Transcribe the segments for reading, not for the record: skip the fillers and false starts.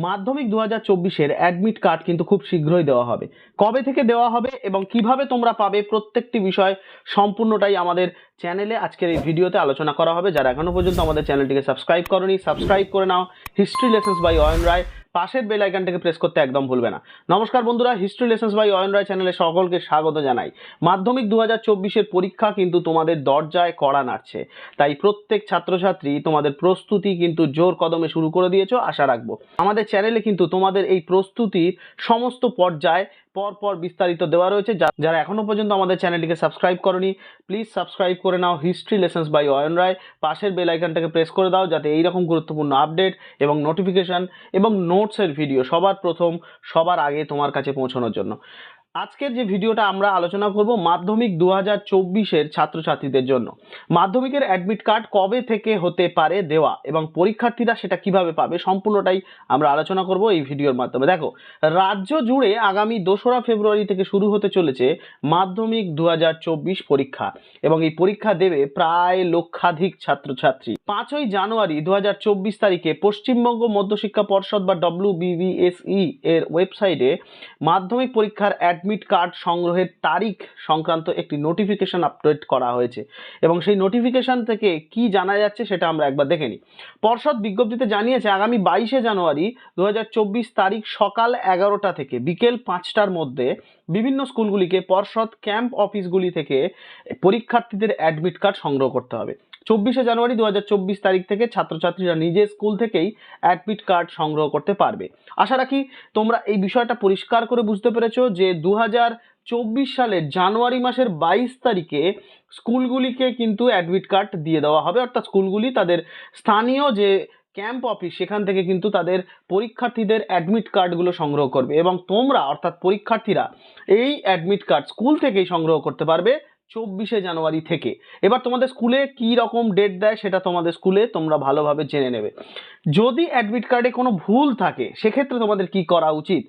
মাধ্যমিক 2024-এর admit card কিন্তু খুব শীঘ্রই দেওয়া হবে। কবে থেকে দেওয়া হবে এবং কিভাবে তোমরা পাবে প্রত্যেকটি বিষয় সম্পূর্ণটাই আমাদের চ্যানেলে আজকের এই ভিডিওতে আলোচনা করা হবে। যারা এখনো পর্যন্ত আমাদের চ্যানেলটিকে সাবস্ক্রাইব করোনি, সাবস্ক্রাইব করে নাও। হিস্ট্রি লেসন্স বাই অয়ন রায়, পাশের বেল আইকনটাকে প্রেস করতে একদম ভুলবে না। নমস্কার বন্ধুরা, হিস্ট্রি লেসন্স বাই অয়ন রায় চ্যানেলে সকলকে স্বাগত জানাই। মাধ্যমিক 2024-এর পরীক্ষা কিন্তু তোমাদের দরজায় কড়া নাড়ছে, তাই প্রত্যেক ছাত্রছাত্রী তোমাদের প্রস্তুতি কিন্তু জোর কদমে শুরু করে দিয়েছো আশা রাখবো। আমাদের চ্যানেলে কিন্তু তোমাদের এই প্রস্তুতির সমস্ত পর্যায় পরপর বিস্তারিত দেওয়া রয়েছে। যারা এখনো পর্যন্ত আমাদের চ্যানেলটিকে সাবস্ক্রাইব করনি, প্লিজ সাবস্ক্রাইব করে নাও হিস্ট্রি লেসন্স বাই অয়ন রায়। পাশের বেল আইকনটাকে প্রেস করে দাও যাতে এইরকম গুরুত্বপূর্ণ আপডেট এবং নোটিফিকেশন এবং নোটসের ভিডিও সবার প্রথম সবার আগে তোমার কাছে পৌঁছানোর জন্য। আজকের যে ভিডিওটা আমরা আলোচনা করব মাধ্যমিক 2024-এর ছাত্রছাত্রীদের জন্য। মাধ্যমিকের অ্যাডমিট কার্ড কবে থেকে হতে পারে দেওয়া এবং পরীক্ষার্থীরা সেটা কিভাবে পাবে সম্পূর্ণটাই আমরা আলোচনা করব এই ভিডিওর মাধ্যমে। দেখো, রাজ্য জুড়ে আগামী 2রা ফেব্রুয়ারি থেকে শুরু হতে চলেছে মাধ্যমিক 2024 পরীক্ষা এবং এই পরীক্ষা দেবে প্রায় লক্ষাধিক ছাত্রছাত্রী। 5ই জানুয়ারি 2024 তারিখে পশ্চিমবঙ্গ মধ্যশিক্ষা পর্ষদ বা WBBSE এর ওয়েবসাইটে মাধ্যমিক পরীক্ষার অ্যাডমিট কার্ড সংগ্রহের তারিখ সংক্রান্ত একটি নোটিফিকেশন আপডেট করা হয়েছে এবং সেই নোটিফিকেশন থেকে কি জানা যাচ্ছে সেটা আমরা একবার দেখে নিই। পর্ষদ বিজ্ঞপ্তিতে জানিয়েছে আগামী 22শে জানুয়ারি 2024 তারিখ সকাল 11টা থেকে বিকেল 5টার মধ্যে বিভিন্ন স্কুলগুলিকে পর্ষদ ক্যাম্প অফিসগুলি থেকে পরীক্ষার্থীদের অ্যাডমিট কার্ড সংগ্রহ করতে হবে। 24শে জানুয়ারি 2024 তারিখ থেকে ছাত্রছাত্রীরা নিজের স্কুল থেকেই অ্যাডমিট কার্ড সংগ্রহ করতে পারবে। আশা রাখি তোমরা এই বিষয়টা পরিষ্কার করে বুঝতে পেরেছো যে 2024 সালের জানুয়ারি মাসের 22 তারিখে স্কুলগুলিকে কিন্তু অ্যাডমিট কার্ড দিয়ে দেওয়া হবে, অর্থাৎ স্কুলগুলি তাদের স্থানীয় যে ক্যাম্প অফিস সেখান থেকে কিন্তু তাদের পরীক্ষার্থীদের অ্যাডমিট কার্ডগুলো সংগ্রহ করবে এবং তোমরা অর্থাৎ পরীক্ষার্থীরা এই অ্যাডমিট কার্ড স্কুল থেকেই সংগ্রহ করতে পারবে 24শে জানুয়ারি থেকে। এবার তোমাদের স্কুলে কি রকম ডেট দেয় সেটা তোমাদের স্কুলে তোমরা ভালোভাবে জেনে নেবে। যদি অ্যাডমিট কার্ডে কোনো ভুল থাকে সেক্ষেত্রে তোমাদের কি করা উচিত?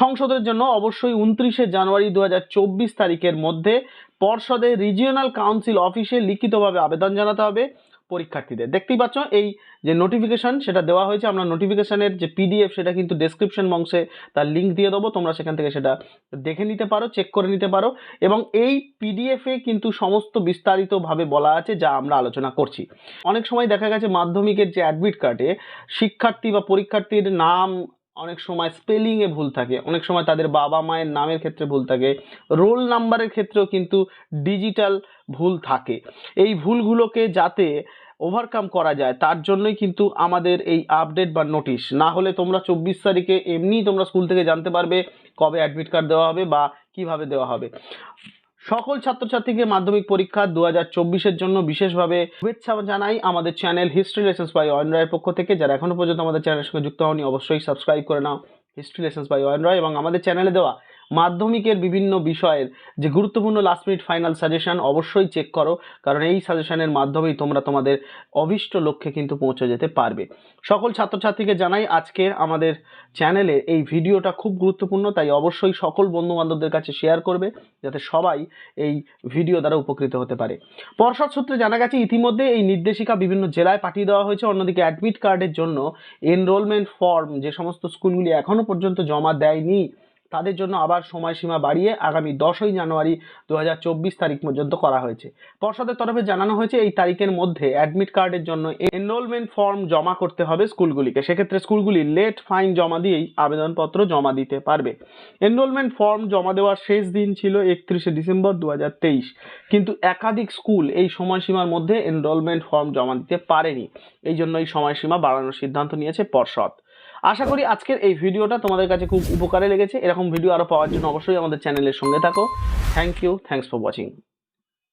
সংশোধনের জন্য অবশ্যই 29শে জানুয়ারি 2024 তারিখের মধ্যে পর্ষদের রিজিওনাল কাউন্সিল অফিসে লিখিতভাবে আবেদন জানাতে হবে পরীক্ষার্থীদের। দেখতেই পাচ্ছ এই যে নোটিফিকেশন সেটা দেওয়া হয়েছে, আমরা নোটিফিকেশনের যে PDF সেটা কিন্তু ডেসক্রিপশন বক্সে তার লিঙ্ক দিয়ে দেবো, তোমরা সেখান থেকে সেটা দেখে নিতে পারো, চেক করে নিতে পারো এবং এই PDF-এ কিন্তু সমস্ত বিস্তারিতভাবে বলা আছে যা আমরা আলোচনা করছি। অনেক সময় দেখা গেছে মাধ্যমিকের যে অ্যাডমিট কার্ডে শিক্ষার্থী বা পরীক্ষার্থীর নাম অনেক সময় স্পেলিংয়ে ভুল থাকে, অনেক সময় তাদের বাবা মায়ের নামের ক্ষেত্রে ভুল থাকে, রোল নাম্বারের ক্ষেত্রেও কিন্তু ডিজিটাল ভুল থাকে। এই ভুলগুলোকে যাতে ওভারকাম করা যায় তার জন্যই কিন্তু আমাদের এই আপডেট বা নোটিশ। না হলে তোমরা 24 তারিখে এমনিই তোমরা স্কুল থেকে জানতে পারবে কবে অ্যাডমিট কার্ড দেওয়া হবে বা কিভাবে দেওয়া হবে। সকল ছাত্রছাত্রীকে মাধ্যমিক পরীক্ষা 2024-এর জন্য বিশেষভাবে শুভেচ্ছা জানাই আমাদের channel history lessons by Ayan রায়ের পক্ষ থেকে। যারা এখনো পর্যন্ত আমাদের চ্যানেলের সঙ্গে যুক্ত হওনি অবশ্যই সাবস্ক্রাইব করে নাও হিস্ট্রি লেসন্স বাই অয়ন রায় এবং আমাদের চ্যানেলে দেওয়া মাধ্যমিকের বিভিন্ন বিষয়ের যে গুরুত্বপূর্ণ লাস্ট মিনিট ফাইনাল সাজেশন অবশ্যই চেক করো, কারণ এই সাজেশনের মাধ্যমেই তোমরা তোমাদের অভীষ্ট লক্ষ্যে কিন্তু পৌঁছে যেতে পারবে। সকল ছাত্রছাত্রীকে জানাই আজকের আমাদের চ্যানেলে এই ভিডিওটা খুব গুরুত্বপূর্ণ, তাই অবশ্যই সকল বন্ধু বান্ধবদের কাছে শেয়ার করবে যাতে সবাই এই ভিডিও দ্বারা উপকৃত হতে পারে। পর্ষদ সূত্রে জানা গেছে ইতিমধ্যে এই নির্দেশিকা বিভিন্ন জেলায় পাঠিয়ে দেওয়া হয়েছে। অন্যদিকে অ্যাডমিট কার্ডের জন্য এনরোলমেন্ট ফর্ম যে সমস্ত স্কুলগুলি এখনো পর্যন্ত জমা দেয়নি তাদের জন্য আবার সময়সীমা বাড়িয়ে আগামী 10ই জানুয়ারি 2024 তারিখ পর্যন্ত করা হয়েছে। পর্ষদের তরফে জানানো হয়েছে এই তারিখের মধ্যে অ্যাডমিট কার্ডের জন্য এনরোলমেন্ট ফর্ম জমা করতে হবে স্কুলগুলিকে। সেক্ষেত্রে স্কুলগুলি লেট ফাইন জমা দিয়েই আবেদনপত্র জমা দিতে পারবে। এনরোলমেন্ট ফর্ম জমা দেওয়ার শেষ দিন ছিল 31শে ডিসেম্বর 2023, কিন্তু একাধিক স্কুল এই সময়সীমার মধ্যে এনরোলমেন্ট ফর্ম জমা দিতে পারেনি, এই জন্য এই সময়সীমা বাড়ানোর সিদ্ধান্ত নিয়েছে পর্ষদ। আশা করি আজকের এই ভিডিওটা তোমাদের কাছে খুব উপকারে লেগেছে। এরকম ভিডিও আরও পাওয়ার জন্য অবশ্যই আমাদের চ্যানেলের সঙ্গে থাকো। Thank you, thanks for watching.